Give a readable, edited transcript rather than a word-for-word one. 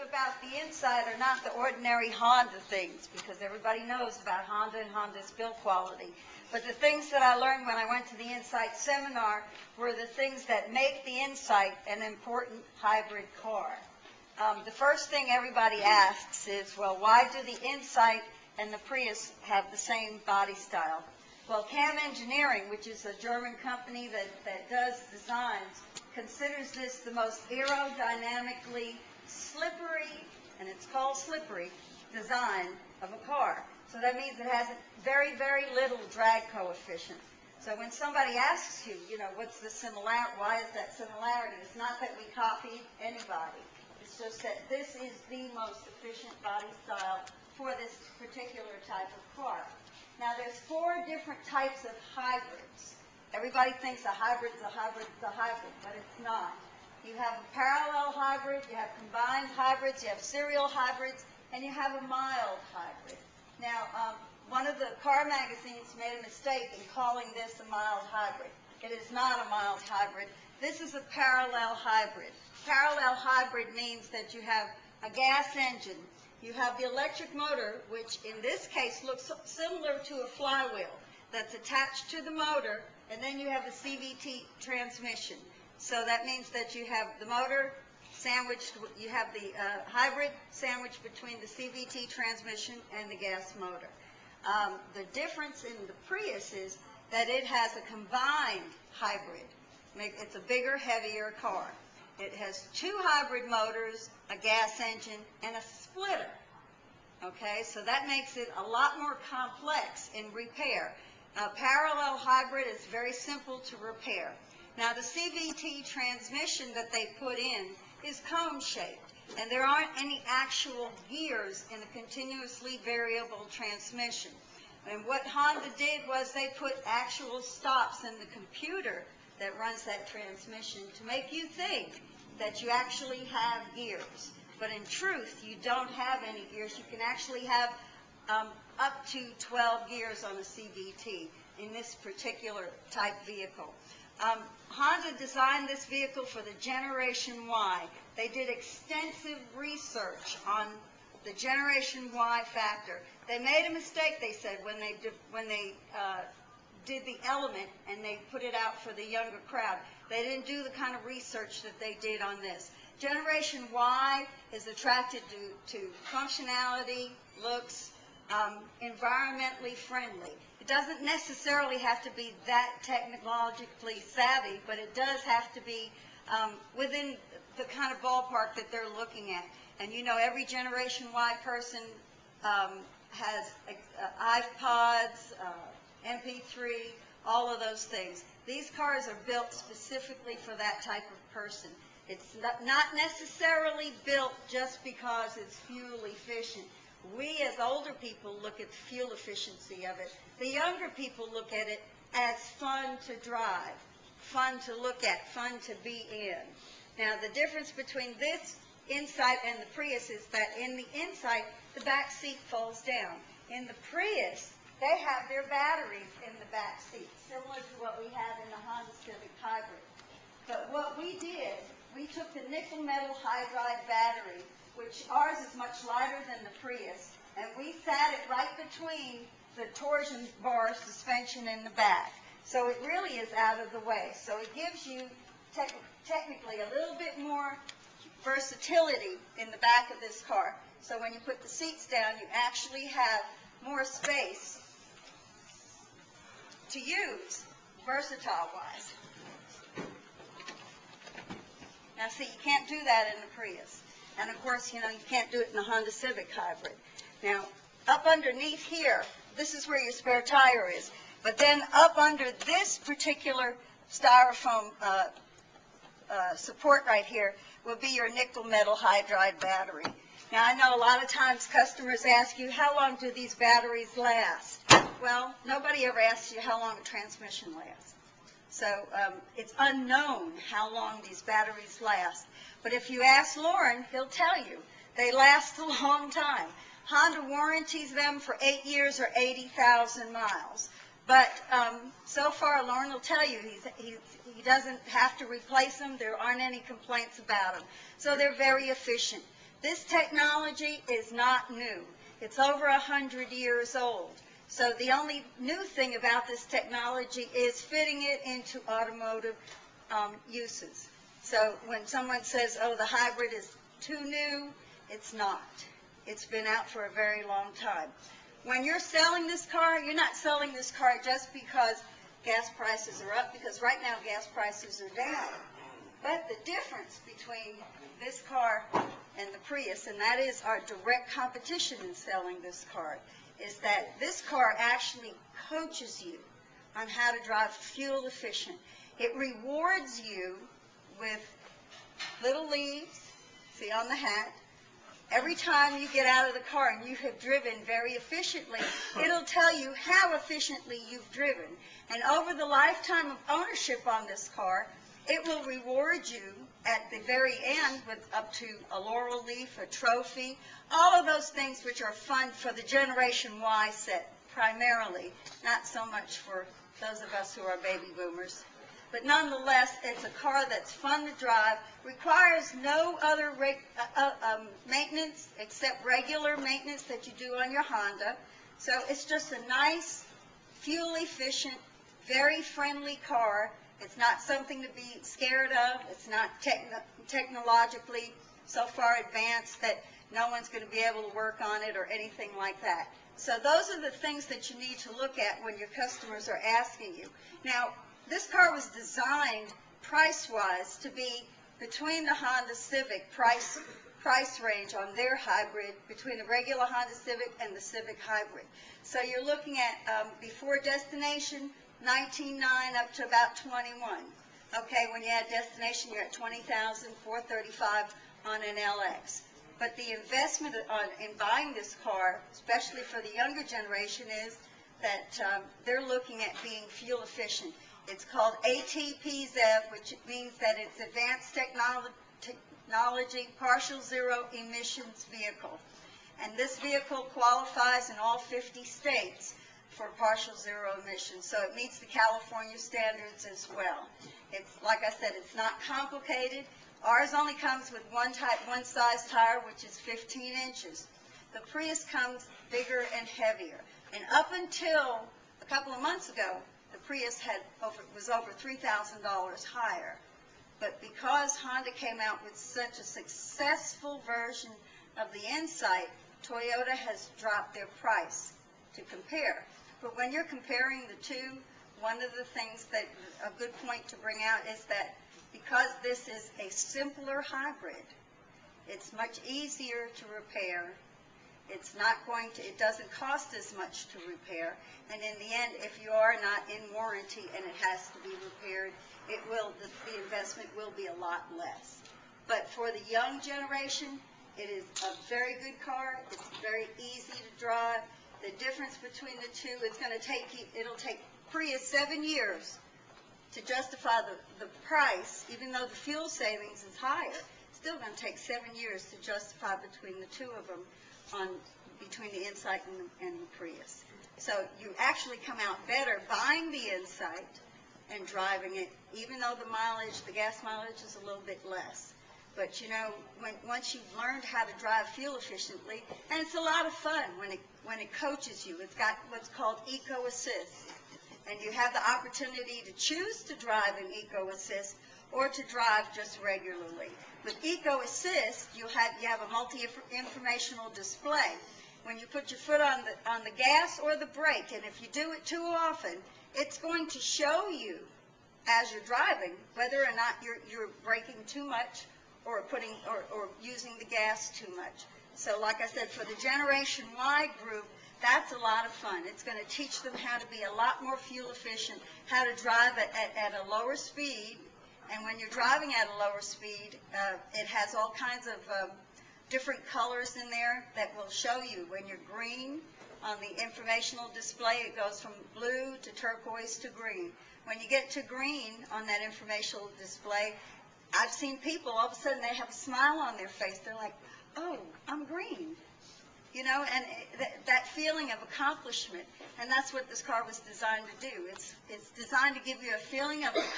about the inside are not the ordinary Honda things, because everybody knows about Honda and Honda's build quality. But the things that I learned when I went to the Insight seminar were the things that make the Insight an important hybrid car. The first thing everybody asks is, well, why do the Insight and the Prius have the same body style? Well, CAM Engineering, which is a German company that does designs, considers this the most aerodynamically slippery, and it's called slippery, design of a car. So that means it has very, very little drag coefficient. So when somebody asks you, what's the similarity, why is that similarity? It's not that we copied anybody. It's just that this is the most efficient body style for this particular type of car. Now there's 4 different types of hybrids. Everybody thinks a hybrid is a hybrid is a hybrid, but it's not. You have a parallel hybrid, you have combined hybrids, you have serial hybrids, and you have a mild hybrid. Now, one of the car magazines made a mistake in calling this a mild hybrid. It is not a mild hybrid. This is a parallel hybrid. Parallel hybrid means that you have a gas engine. You have the electric motor, which in this case looks similar to a flywheel that's attached to the motor, and then you have a CVT transmission. So that means that you have the motor sandwiched, you have the hybrid sandwiched between the CVT transmission and the gas motor. The difference in the Prius is that it has a combined hybrid. It's a bigger, heavier car. It has 2 hybrid motors, a gas engine, and a splitter. Okay, so that makes it a lot more complex in repair. A parallel hybrid is very simple to repair. Now the CVT transmission that they put in is cone-shaped, and there aren't any actual gears in a continuously variable transmission. And what Honda did was they put actual stops in the computer that runs that transmission to make you think that you actually have gears. But in truth, you don't have any gears. You can actually have up to 12 gears on a CVT in this particular type vehicle. Honda designed this vehicle for the Generation Y. They did extensive research on the Generation Y factor. They made a mistake, they said, when they did the Element and they put it out for the younger crowd. They didn't do the kind of research that they did on this. Generation Y is attracted to functionality, looks, environmentally friendly. It doesn't necessarily have to be that technologically savvy, but it does have to be within the kind of ballpark that they're looking at. And every Generation Y person has iPods, MP3, all of those things. These cars are built specifically for that type of person. It's not necessarily built just because it's fuel efficient. We as older people look at the fuel efficiency of it. The younger people look at it as fun to drive, fun to look at, fun to be in. Now the difference between this Insight and the Prius is that in the Insight, the back seat folds down. In the Prius, they have their batteries in the back seat, similar to what we have in the Honda Civic Hybrid. But what we did, we took the nickel metal hydride battery, which ours is much lighter than the Prius, and we sat it right between the torsion bar suspension in the back. So it really is out of the way. So it gives you technically a little bit more versatility in the back of this car. So when you put the seats down, you actually have more space to use, versatile-wise. Now see, you can't do that in the Prius. And of course, you can't do it in the Honda Civic Hybrid. Now, up underneath here, this is where your spare tire is. But then up under this particular styrofoam support right here will be your nickel metal hydride battery. Now, I know a lot of times customers ask you, how long do these batteries last? Well, nobody ever asks you how long a transmission lasts. So it's unknown how long these batteries last. But if you ask Lauren, he'll tell you they last a long time. Honda warranties them for 8 years or 80,000 miles. But so far, Lauren will tell you he doesn't have to replace them. There aren't any complaints about them. So they're very efficient. This technology is not new. It's over 100 years old. So the only new thing about this technology is fitting it into automotive uses. So when someone says, oh, the hybrid is too new, it's not. It's been out for a very long time. When you're selling this car, you're not selling this car just because gas prices are up, because right now gas prices are down. But the difference between this car and the Prius, and that is our direct competition in selling this car, is that this car actually coaches you on how to drive fuel efficient. It rewards you with little leaves, see on the hat. Every time you get out of the car and you have driven very efficiently, it'll tell you how efficiently you've driven. And over the lifetime of ownership on this car, it will reward you at the very end with up to a laurel leaf, a trophy, all of those things which are fun for the Generation Y set primarily, not so much for those of us who are baby boomers. But nonetheless, it's a car that's fun to drive, requires no other maintenance except regular maintenance that you do on your Honda. So it's just a nice, fuel-efficient, very friendly car. It's not something to be scared of. It's not technologically so far advanced that no one's going to be able to work on it or anything like that. So those are the things that you need to look at when your customers are asking you. Now, this car was designed price-wise to be between the Honda Civic price range on their hybrid, between the regular Honda Civic and the Civic Hybrid. So you're looking at before destination, $19,900 up to about $21,000. Okay, when you add destination, you're at $20,435 on an LX. But the investment in buying this car, especially for the younger generation, is that they're looking at being fuel efficient. It's called ATPZEV, which means that it's Advanced Technology Partial Zero Emissions Vehicle. And this vehicle qualifies in all 50 states for partial zero emissions. So it meets the California standards as well. It's, like I said, it's not complicated. Ours only comes with one size tire, which is 15 inches. The Prius comes bigger and heavier. And up until a couple of months ago, the Prius was over $3,000 higher. But because Honda came out with such a successful version of the Insight, Toyota has dropped their price to compare. But when you're comparing the two, one of the things that a good point to bring out is that because this is a simpler hybrid, it's much easier to repair. It doesn't cost as much to repair. And in the end, if you are not in warranty and it has to be repaired, the investment will be a lot less. But for the young generation, it is a very good car. It's very easy to drive. The difference between the two, it'll take Prius 7 years to justify the price, even though the fuel savings is higher. It's still going to take 7 years to justify between the two of them between the Insight and the Prius. So you actually come out better buying the Insight and driving it, even though the gas mileage is a little bit less. But you know, once you've learned how to drive fuel efficiently, and it's a lot of fun when it coaches you. It's got what's called Eco Assist, and you have the opportunity to choose to drive in Eco Assist or to drive just regularly. With Eco Assist, you have a multi-informational display. When you put your foot on the gas or the brake, and if you do it too often, it's going to show you as you're driving whether or not you're braking too much or using the gas too much. So like I said, for the Generation Y group, that's a lot of fun. It's going to teach them how to be a lot more fuel efficient, how to drive at a lower speed. And when you're driving at a lower speed, it has all kinds of different colors in there that will show you. When you're green on the informational display, it goes from blue to turquoise to green. When you get to green on that informational display, I've seen people, all of a sudden they have a smile on their face. They're like, oh, I'm green. You know, and that feeling of accomplishment, and that's what this car was designed to do. It's designed to give you a feeling of